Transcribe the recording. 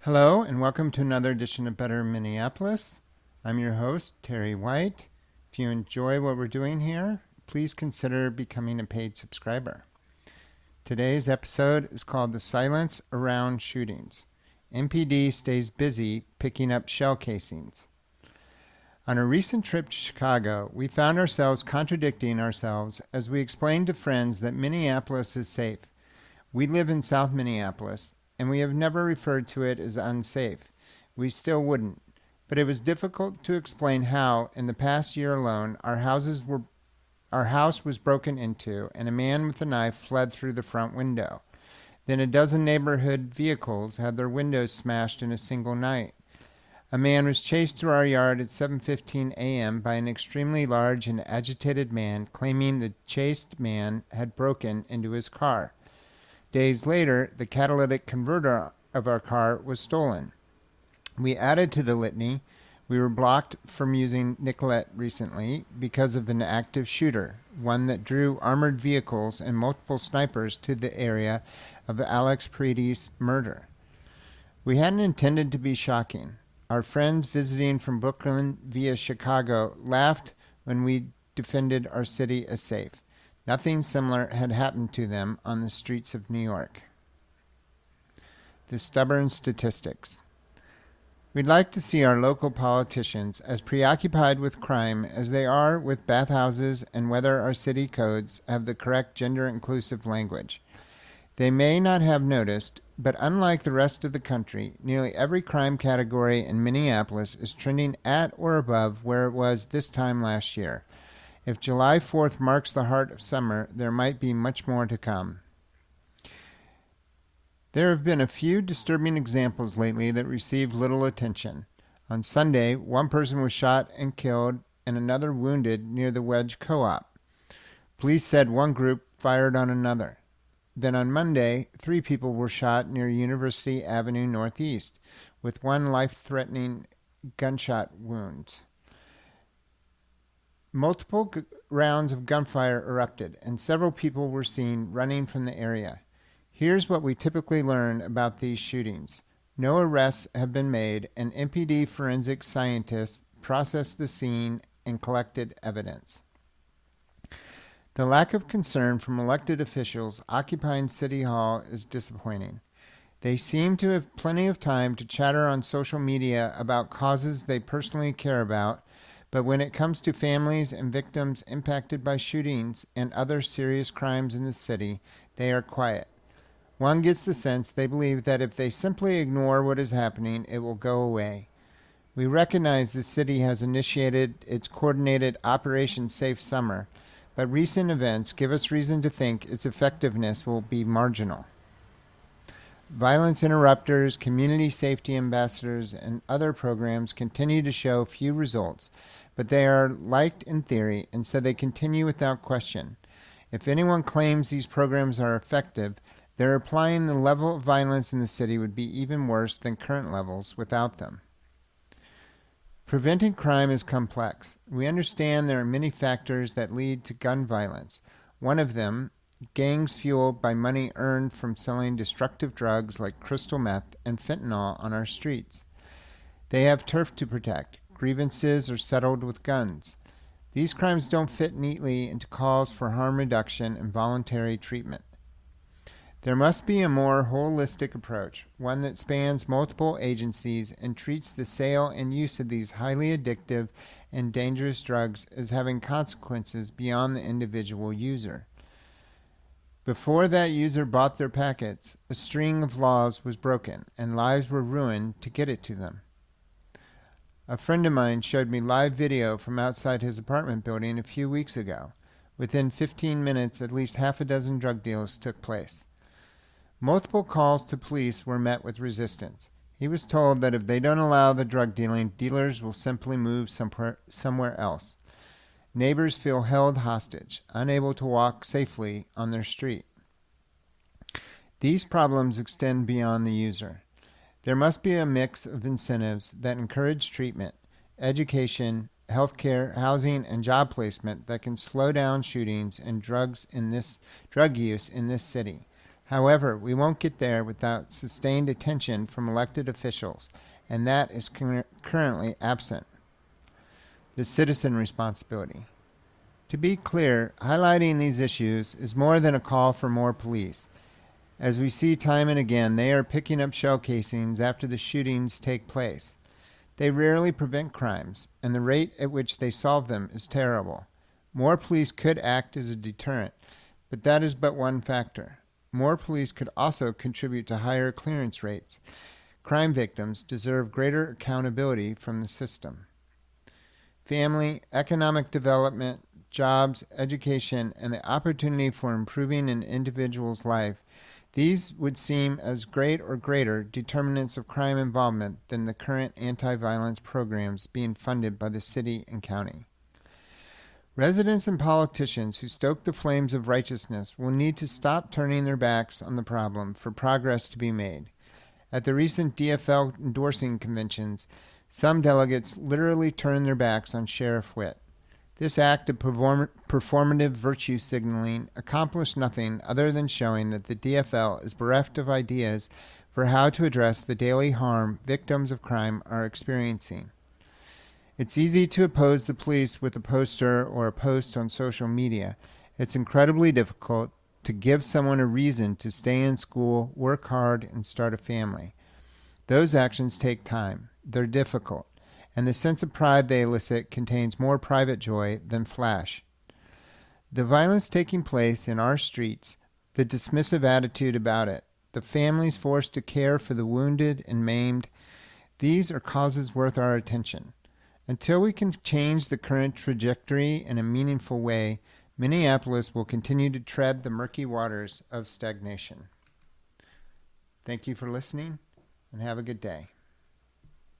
Hello, and welcome to another edition of Better Minneapolis. I'm your host, Terry White. If you enjoy what we're doing here, please consider becoming a paid subscriber. Today's episode is called The Silence Around Shootings. MPD stays busy picking up shell casings. On a recent trip to Chicago, we found ourselves contradicting ourselves as we explained to friends that Minneapolis is safe. We live in South Minneapolis, and we have never referred to it as unsafe. We still wouldn't. But it was difficult to explain how, in the past year alone, our house was broken into, and a man with a knife fled through the front window. Then a dozen neighborhood vehicles had their windows smashed in a single night. A man was chased through our yard at 7:15 a.m. by an extremely large and agitated man claiming the chased man had broken into his car. Days later, the catalytic converter of our car was stolen. We added to the litany. We were blocked from using Nicollet recently because of an active shooter, one that drew armored vehicles and multiple snipers to the area of Alex Pretti's murder. We hadn't intended to be shocking. Our friends visiting from Brooklyn via Chicago laughed when we defended our city as safe. Nothing similar had happened to them on the streets of New York. The stubborn statistics. We'd like to see our local politicians as preoccupied with crime as they are with bathhouses and whether our city codes have the correct gender-inclusive language. They may not have noticed, but unlike the rest of the country, nearly every crime category in Minneapolis is trending at or above where it was this time last year. If July 4th marks the heart of summer, there might be much more to come. There have been a few disturbing examples lately that received little attention. On Sunday, one person was shot and killed and another wounded near the Wedge Co-op. Police said one group fired on another. Then on Monday, 3 people were shot near University Avenue Northeast, with one life-threatening gunshot wound. Multiple rounds of gunfire erupted, and several people were seen running from the area. Here's what we typically learn about these shootings. No arrests have been made, and MPD forensic scientists processed the scene and collected evidence. The lack of concern from elected officials occupying City Hall is disappointing. They seem to have plenty of time to chatter on social media about causes they personally care about, but when it comes to families and victims impacted by shootings and other serious crimes in the city, they are quiet. One gets the sense they believe that if they simply ignore what is happening, it will go away. We recognize the city has initiated its coordinated Operation Safe Summer, but recent events give us reason to think its effectiveness will be marginal. Violence interrupters, community safety ambassadors, and other programs continue to show few results, but they are liked in theory, and so they continue without question. If anyone claims these programs are effective, they're implying the level of violence in the city would be even worse than current levels without them. Preventing crime is complex. We understand there are many factors that lead to gun violence. One of them, gangs fueled by money earned from selling destructive drugs like crystal meth and fentanyl on our streets. They have turf to protect. Grievances are settled with guns. These crimes don't fit neatly into calls for harm reduction and voluntary treatment. There must be a more holistic approach, one that spans multiple agencies and treats the sale and use of these highly addictive and dangerous drugs as having consequences beyond the individual user. Before that user bought their packets, a string of laws was broken and lives were ruined to get it to them. A friend of mine showed me live video from outside his apartment building a few weeks ago. Within 15 minutes, at least half a dozen drug deals took place. Multiple calls to police were met with resistance. He was told that if they don't allow the drug dealing, dealers will simply move somewhere else. Neighbors feel held hostage, unable to walk safely on their street. These problems extend beyond the user. There must be a mix of incentives that encourage treatment, education, healthcare, housing, and job placement that can slow down shootings and drug use in this city. However, we won't get there without sustained attention from elected officials, and that is currently absent. The citizen responsibility. To be clear, highlighting these issues is more than a call for more police. As we see time and again, they are picking up shell casings after the shootings take place. They rarely prevent crimes, and the rate at which they solve them is terrible. More police could act as a deterrent, but that is but one factor. More police could also contribute to higher clearance rates. Crime victims deserve greater accountability from the system. Family, economic development, jobs, education, and the opportunity for improving an individual's life, these would seem as great or greater determinants of crime involvement than the current anti-violence programs being funded by the city and county. Residents and politicians who stoke the flames of righteousness will need to stop turning their backs on the problem for progress to be made. At the recent DFL endorsing conventions, some delegates literally turned their backs on Sheriff Witt. This act of performative virtue signaling accomplished nothing other than showing that the DFL is bereft of ideas for how to address the daily harm victims of crime are experiencing. It's easy to oppose the police with a poster or a post on social media. It's incredibly difficult to give someone a reason to stay in school, work hard, and start a family. Those actions take time. They're difficult. And the sense of pride they elicit contains more private joy than flash. The violence taking place in our streets, the dismissive attitude about it, the families forced to care for the wounded and maimed, these are causes worth our attention. Until we can change the current trajectory in a meaningful way, Minneapolis will continue to tread the murky waters of stagnation. Thank you for listening, and have a good day.